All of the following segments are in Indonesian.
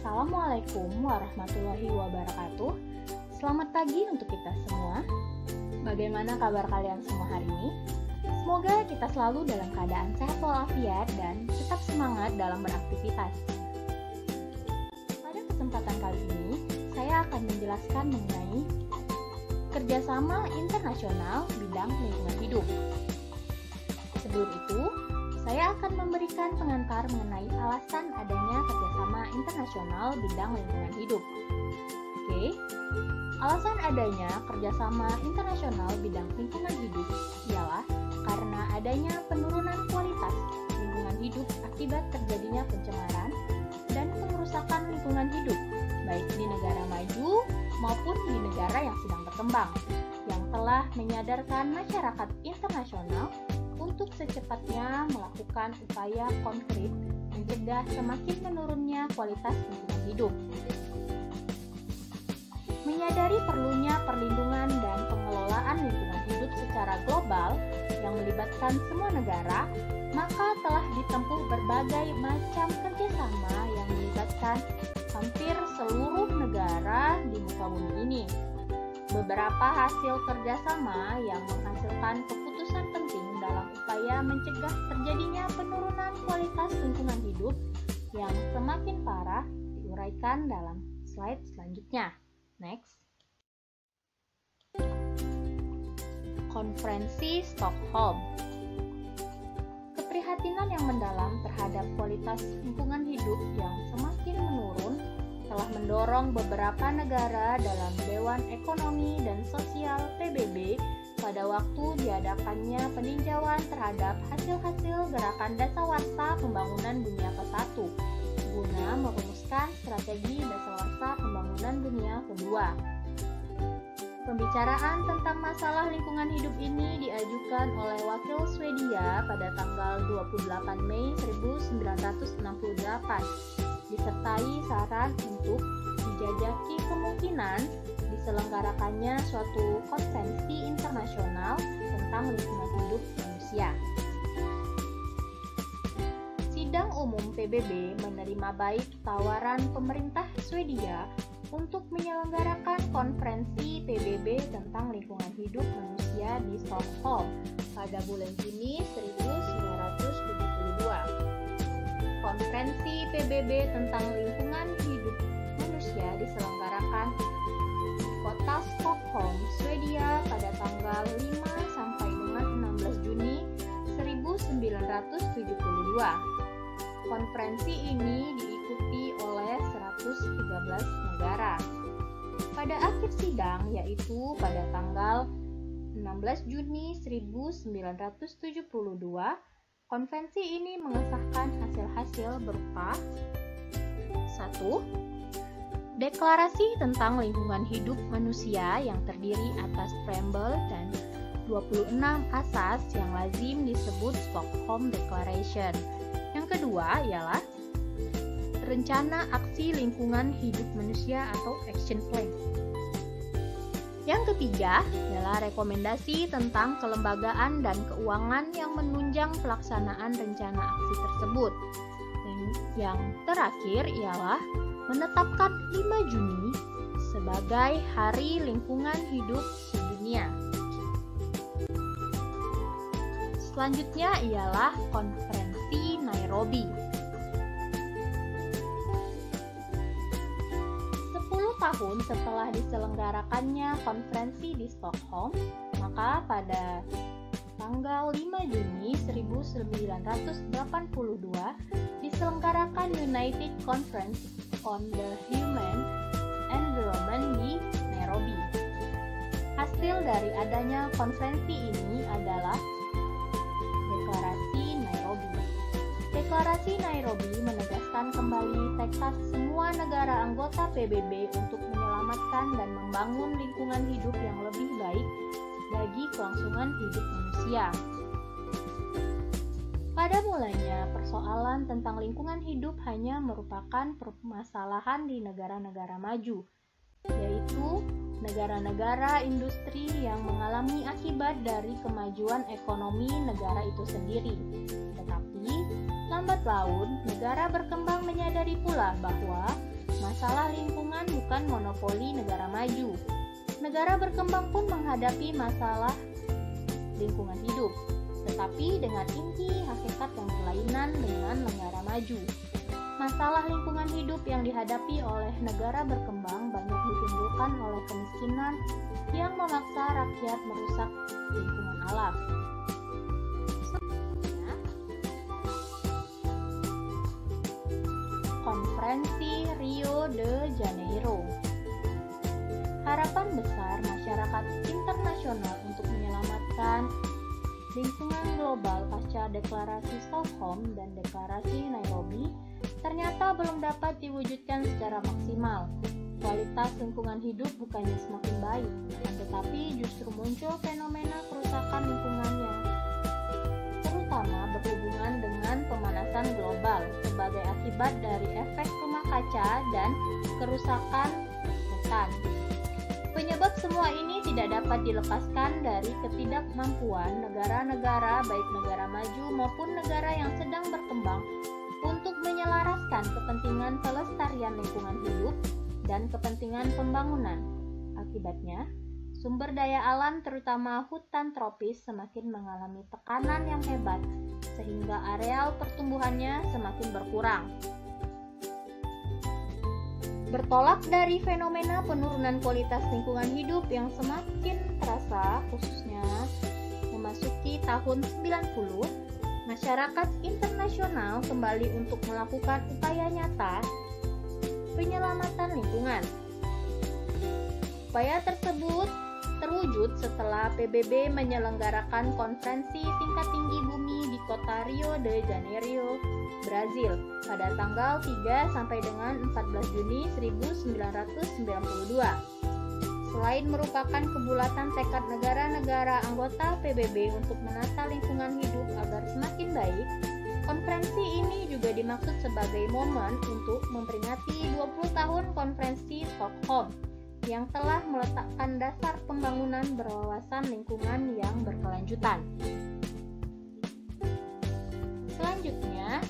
Assalamualaikum warahmatullahi wabarakatuh. Selamat pagi untuk kita semua. Bagaimana kabar kalian semua hari ini? Semoga kita selalu dalam keadaan sehat walafiat dan tetap semangat dalam beraktivitas. Pada kesempatan kali ini, saya akan menjelaskan mengenai kerjasama internasional bidang lingkungan hidup. Sebelum itu, saya akan memberikan pengantar mengenai alasan adanya kerjasama internasional bidang lingkungan hidup. Oke, alasan adanya kerjasama internasional bidang lingkungan hidup ialah karena adanya penurunan kualitas lingkungan hidup akibat terjadinya pencemaran dan pengerusakan lingkungan hidup, baik di negara maju maupun di negara yang sedang berkembang, yang telah menyadarkan masyarakat internasional untuk secepatnya melakukan upaya konkret mencegah semakin menurunnya kualitas lingkungan hidup. Menyadari perlunya perlindungan dan pengelolaan lingkungan hidup secara global yang melibatkan semua negara, maka telah ditempuh berbagai macam kerjasama yang melibatkan hampir seluruh negara di muka bumi ini. Beberapa hasil kerjasama yang menghasilkan keputusan penting dalam upaya mencegah terjadinya penurunan kualitas lingkungan hidup yang semakin parah diuraikan dalam slide selanjutnya. Next. Konferensi Stockholm. Keprihatinan yang mendalam terhadap kualitas lingkungan hidup yang semakin menurun telah mendorong beberapa negara dalam Dewan Ekonomi dan Sosial PBB pada waktu diadakannya peninjauan terhadap hasil-hasil gerakan dasawarsa pembangunan dunia ke-1 guna merumuskan strategi dasawarsa pembangunan dunia kedua. Pembicaraan tentang masalah lingkungan hidup ini diajukan oleh wakil Swedia pada tanggal 28 Mei 1968, disertai saran untuk dijajaki kemungkinan diselenggarakannya suatu konferensi internasional tentang lingkungan hidup manusia. Sidang Umum PBB menerima baik tawaran pemerintah Swedia untuk menyelenggarakan konferensi PBB tentang lingkungan hidup manusia di Stockholm pada bulan Juni 1972. Konferensi PBB tentang lingkungan hidup manusia diselenggarakan di kota Stockholm, Swedia pada tanggal 5 sampai dengan 16 Juni 1972. Konferensi ini diikuti oleh 113 negara. Pada akhir sidang, yaitu pada tanggal 16 Juni 1972, konvensi ini mengesahkan hasil-hasil berupa 1. Deklarasi tentang lingkungan hidup manusia yang terdiri atas preambel dan 26 asas yang lazim disebut Stockholm Declaration. Yang kedua ialah Rencana Aksi Lingkungan Hidup Manusia atau Action Plan. Yang ketiga adalah rekomendasi tentang kelembagaan dan keuangan yang menunjang pelaksanaan rencana aksi tersebut. Dan yang terakhir ialah menetapkan 5 Juni sebagai Hari Lingkungan Hidup Sedunia. Selanjutnya ialah Konferensi Nairobi. 10 tahun setelah diselenggarakannya konferensi di Stockholm, maka pada tanggal 5 Juni 1982 diselenggarakan United Conference on the Human Environment di Nairobi. Hasil dari adanya konferensi ini adalah Deklarasi Nairobi. Deklarasi Nairobi menegaskan kembali tekad semua negara anggota PBB untuk menyelamatkan dan membangun lingkungan hidup yang lebih baik bagi kelangsungan hidup manusia. Pada mulanya, persoalan tentang lingkungan hidup hanya merupakan permasalahan di negara-negara maju, yaitu negara-negara industri yang mengalami akibat dari kemajuan ekonomi negara itu sendiri. Tetapi, lambat laun, negara berkembang menyadari pula bahwa Masalah lingkungan bukan monopoli negara maju. Negara berkembang pun menghadapi masalah lingkungan hidup, tetapi dengan inti hakikat yang berlainan dengan negara maju. Masalah lingkungan hidup yang dihadapi oleh negara berkembang banyak ditimbulkan oleh kemiskinan yang memaksa rakyat merusak lingkungan alam. Konferensi Rio de Janeiro. Harapan besar masyarakat internasional untuk menyelamatkan lingkungan global pasca deklarasi Stockholm dan deklarasi Nairobi ternyata belum dapat diwujudkan secara maksimal. Kualitas lingkungan hidup bukannya semakin baik, tetapi justru muncul fenomena kerusakan lingkungan yang terutama berhubungan dengan pemanasan global sebagai akibat dari efek rumah kaca dan kerusakan hutan. Penyebab semua ini tidak dapat dilepaskan dari ketidakmampuan negara-negara, baik negara maju maupun negara yang sedang berkembang, untuk menyelaraskan kepentingan pelestarian lingkungan hidup dan kepentingan pembangunan. Akibatnya, sumber daya alam terutama hutan tropis semakin mengalami tekanan yang hebat, sehingga areal pertumbuhannya semakin berkurang. Bertolak dari fenomena penurunan kualitas lingkungan hidup yang semakin terasa, khususnya memasuki tahun 90, masyarakat internasional kembali untuk melakukan upaya nyata penyelamatan lingkungan. Upaya tersebut terwujud setelah PBB menyelenggarakan konferensi tingkat tinggi bumi di kota Rio de Janeiro, Brazil pada tanggal 3 sampai dengan 14 Juni 1992. Selain merupakan kebulatan tekad negara-negara anggota PBB untuk menata lingkungan hidup agar semakin baik, konferensi ini juga dimaksud sebagai momen untuk memperingati 20 tahun konferensi Stockholm yang telah meletakkan dasar pembangunan berwawasan lingkungan yang berkelanjutan. Selanjutnya,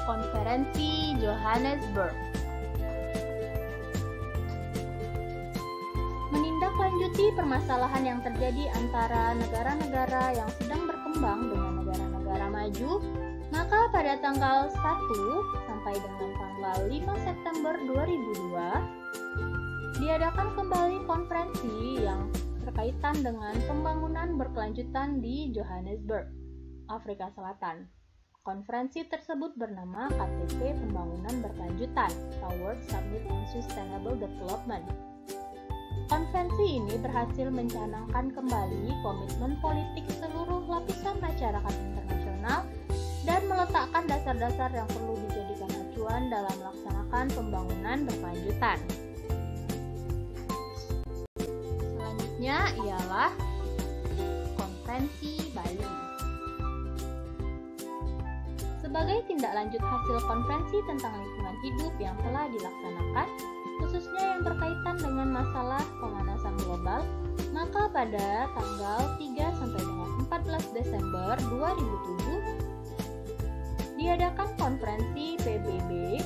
Konferensi Johannesburg. Menindaklanjuti permasalahan yang terjadi antara negara-negara yang sedang berkembang dengan negara-negara maju, maka pada tanggal 1 sampai dengan tanggal 5 September 2002 diadakan kembali konferensi yang berkaitan dengan pembangunan berkelanjutan di Johannesburg, Afrika Selatan. Konferensi tersebut bernama KTP Pembangunan Berkelanjutan, Towards Summit on Sustainable Development. Konferensi ini berhasil mencanangkan kembali komitmen politik seluruh lapisan masyarakat internasional dan meletakkan dasar-dasar yang perlu dijadikan acuan dalam melaksanakan pembangunan berkelanjutan. Selanjutnya ialah Konferensi Bali. Sebagai tindak lanjut hasil konferensi tentang lingkungan hidup yang telah dilaksanakan, khususnya yang berkaitan dengan masalah pemanasan global, maka pada tanggal 3 sampai dengan 14 Desember 2007 diadakan konferensi PBB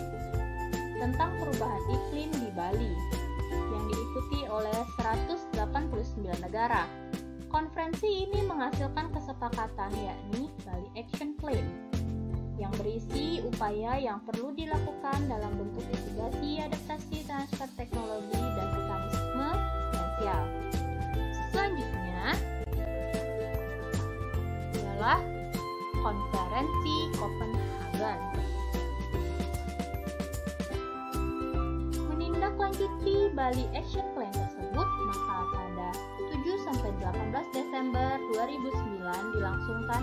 tentang perubahan iklim di Bali yang diikuti oleh 189 negara. Konferensi ini menghasilkan kesepakatan yakni Bali Action Plan yang berisi upaya yang perlu dilakukan dalam bentuk mitigasi, adaptasi, transfer teknologi, dan mekanisme finansial. Selanjutnya adalah Konferensi Copenhagen. Menindaklanjuti Bali Action Plan tersebut, maka pada 7-18 Desember 2009 dilangsungkan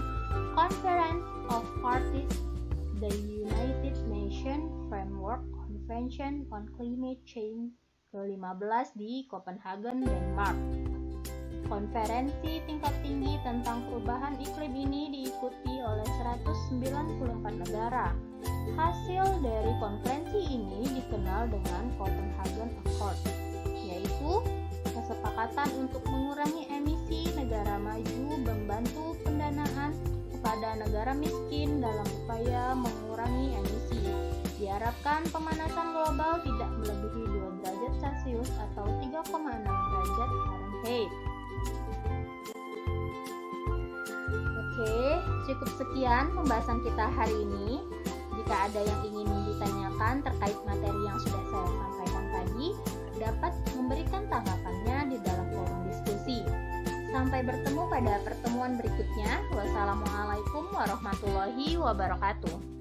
Conference of Parties the United Nations Framework Convention on Climate Change ke-15 di Copenhagen, Denmark. Konferensi tingkat tinggi tentang perubahan iklim ini diikuti oleh 194 negara. Hasil dari konferensi ini dikenal dengan Copenhagen Accord, yaitu kesepakatan untuk mengurangi emisi negara maju, membantu pendanaan kepada negara miskin dalam upaya mengurangi emisi, Diharapkan pemanasan global tidak melebihi 2 derajat Celcius atau 3,6 derajat Fahrenheit. Oke, cukup sekian pembahasan kita hari ini. Jika ada yang ingin ditanyakan terkait materi yang sudah saya sampaikan tadi, dapat memberikan tanggapannya di dalam forum diskusi. Sampai bertemu pada pertemuan berikutnya. Wassalamualaikum warahmatullahi wabarakatuh.